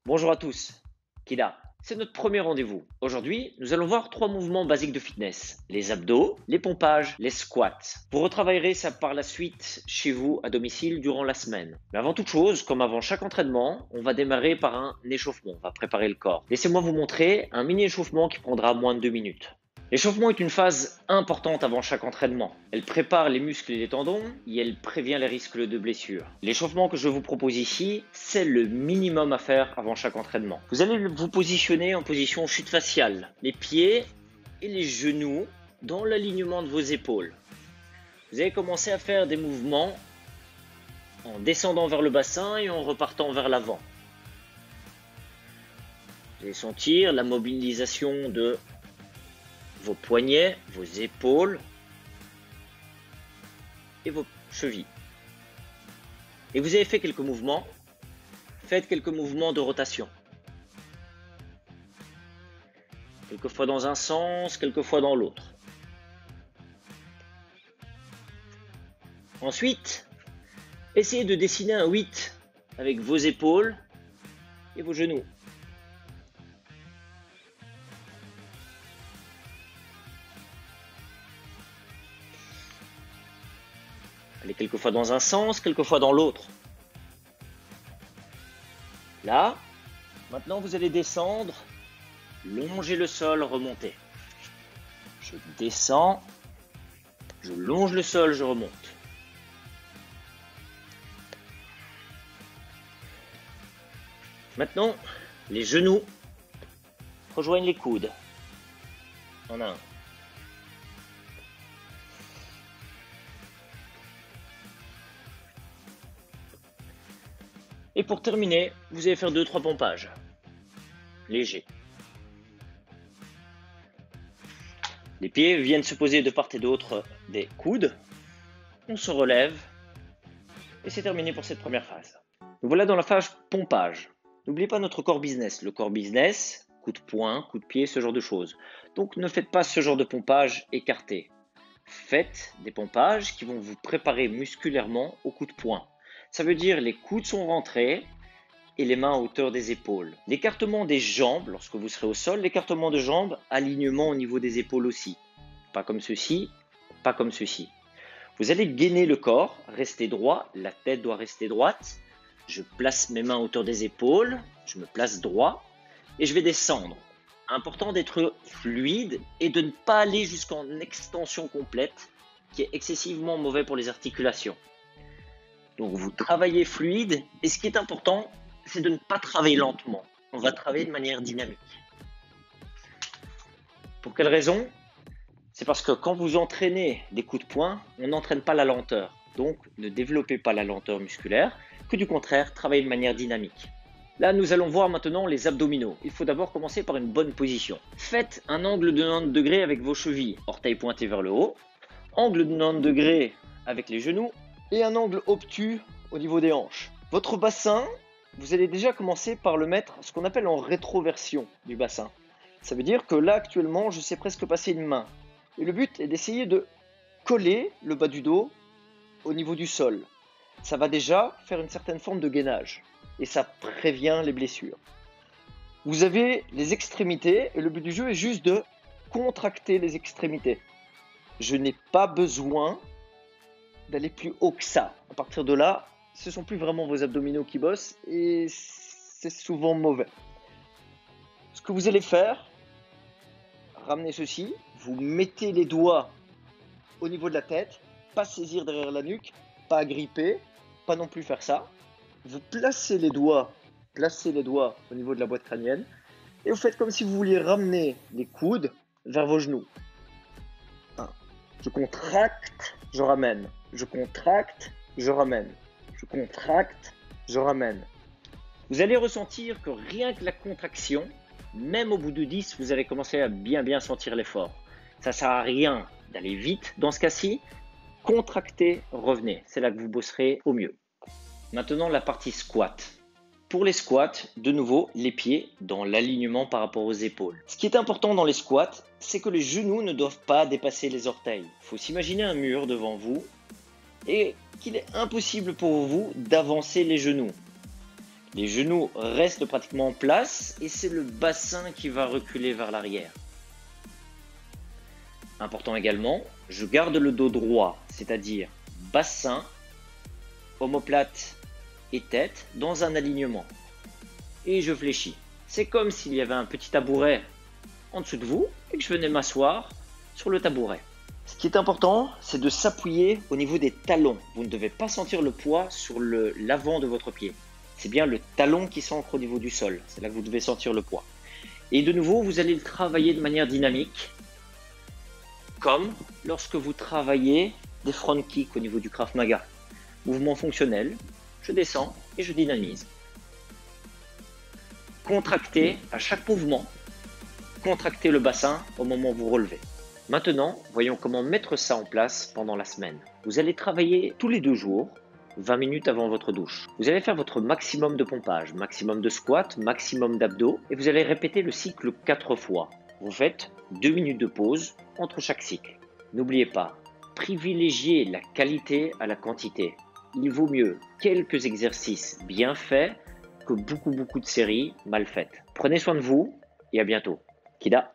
Bonjour à tous, Kida. C'est notre premier rendez-vous. Aujourd'hui, nous allons voir trois mouvements basiques de fitness. Les abdos, les pompages, les squats. Vous retravaillerez ça par la suite chez vous à domicile durant la semaine. Mais avant toute chose, comme avant chaque entraînement, on va démarrer par un échauffement. On va préparer le corps. Laissez-moi vous montrer un mini échauffement qui prendra moins de 2 minutes. L'échauffement est une phase importante avant chaque entraînement. Elle prépare les muscles et les tendons et elle prévient les risques de blessures. L'échauffement que je vous propose ici, c'est le minimum à faire avant chaque entraînement. Vous allez vous positionner en position chute faciale, les pieds et les genoux dans l'alignement de vos épaules. Vous allez commencer à faire des mouvements en descendant vers le bassin et en repartant vers l'avant. Vous allez sentir la mobilisation de vos poignets, vos épaules et vos chevilles. Et vous avez fait quelques mouvements, faites quelques mouvements de rotation. Quelquefois dans un sens, quelquefois dans l'autre. Ensuite, essayez de dessiner un 8 avec vos épaules et vos genoux. Allez quelquefois dans un sens, quelquefois dans l'autre. Là, maintenant vous allez descendre, longer le sol, remonter. Je descends, je longe le sol, je remonte. Maintenant, les genoux rejoignent les coudes. En un. Et pour terminer, vous allez faire 2-3 pompages. Légers. Les pieds viennent se poser de part et d'autre des coudes. On se relève. Et c'est terminé pour cette première phase. Nous voilà dans la phase pompage. N'oubliez pas notre core business. Le core business, coup de poing, coup de pied, ce genre de choses. Donc ne faites pas ce genre de pompage écarté. Faites des pompages qui vont vous préparer musculairement au coup de poing. Ça veut dire les coudes sont rentrés et les mains à hauteur des épaules. L'écartement des jambes, lorsque vous serez au sol, l'écartement de jambes, alignement au niveau des épaules aussi. Pas comme ceci, pas comme ceci. Vous allez gainer le corps, rester droit, la tête doit rester droite. Je place mes mains à hauteur des épaules, je me place droit et je vais descendre. Important d'être fluide et de ne pas aller jusqu'en extension complète, qui est excessivement mauvais pour les articulations. Donc vous travaillez fluide et ce qui est important, c'est de ne pas travailler lentement. On va travailler de manière dynamique. Pour quelle raison? C'est parce que quand vous entraînez des coups de poing, on n'entraîne pas la lenteur. Donc ne développez pas la lenteur musculaire, que du contraire, travaillez de manière dynamique. Là, nous allons voir maintenant les abdominaux. Il faut d'abord commencer par une bonne position. Faites un angle de 90 degrés avec vos chevilles, orteils pointés vers le haut, angle de 90 degrés avec les genoux et un angle obtus au niveau des hanches. Votre bassin, vous allez déjà commencer par le mettre ce qu'on appelle en rétroversion du bassin. Ça veut dire que là, actuellement, je sais presque passer une main. Et le but est d'essayer de coller le bas du dos au niveau du sol. Ça va déjà faire une certaine forme de gainage et ça prévient les blessures. Vous avez les extrémités et le but du jeu est juste de contracter les extrémités. Je n'ai pas besoin d'aller plus haut que ça. À partir de là, ce ne sont plus vraiment vos abdominaux qui bossent et c'est souvent mauvais. Ce que vous allez faire, ramenez ceci, vous mettez les doigts au niveau de la tête, pas saisir derrière la nuque, pas gripper, pas non plus faire ça. Vous placez les doigts au niveau de la boîte crânienne et vous faites comme si vous vouliez ramener les coudes vers vos genoux. Je contracte, je ramène. Je contracte, je ramène. Je contracte, je ramène. Vous allez ressentir que rien que la contraction, même au bout de 10, vous allez commencer à bien sentir l'effort. Ça ne sert à rien d'aller vite dans ce cas-ci. Contractez, revenez. C'est là que vous bosserez au mieux. Maintenant, la partie squat. Pour les squats, de nouveau, les pieds dans l'alignement par rapport aux épaules. Ce qui est important dans les squats, c'est que les genoux ne doivent pas dépasser les orteils. Il faut s'imaginer un mur devant vous et qu'il est impossible pour vous d'avancer les genoux. Les genoux restent pratiquement en place et c'est le bassin qui va reculer vers l'arrière. Important également, je garde le dos droit, c'est-à-dire bassin, omoplate et tête dans un alignement. Et je fléchis. C'est comme s'il y avait un petit tabouret en dessous de vous et que je venais m'asseoir sur le tabouret. Ce qui est important, c'est de s'appuyer au niveau des talons. Vous ne devez pas sentir le poids sur l'avant de votre pied. C'est bien le talon qui s'ancre au niveau du sol. C'est là que vous devez sentir le poids. Et de nouveau, vous allez le travailler de manière dynamique, comme lorsque vous travaillez des front kicks au niveau du Krav Maga. Mouvement fonctionnel, je descends et je dynamise. Contractez à chaque mouvement, contractez le bassin au moment où vous relevez. Maintenant, voyons comment mettre ça en place pendant la semaine. Vous allez travailler tous les 2 jours, 20 minutes avant votre douche. Vous allez faire votre maximum de pompage, maximum de squat, maximum d'abdos et vous allez répéter le cycle 4 fois. Vous faites 2 minutes de pause entre chaque cycle. N'oubliez pas, privilégiez la qualité à la quantité. Il vaut mieux quelques exercices bien faits que beaucoup de séries mal faites. Prenez soin de vous et à bientôt. Kida.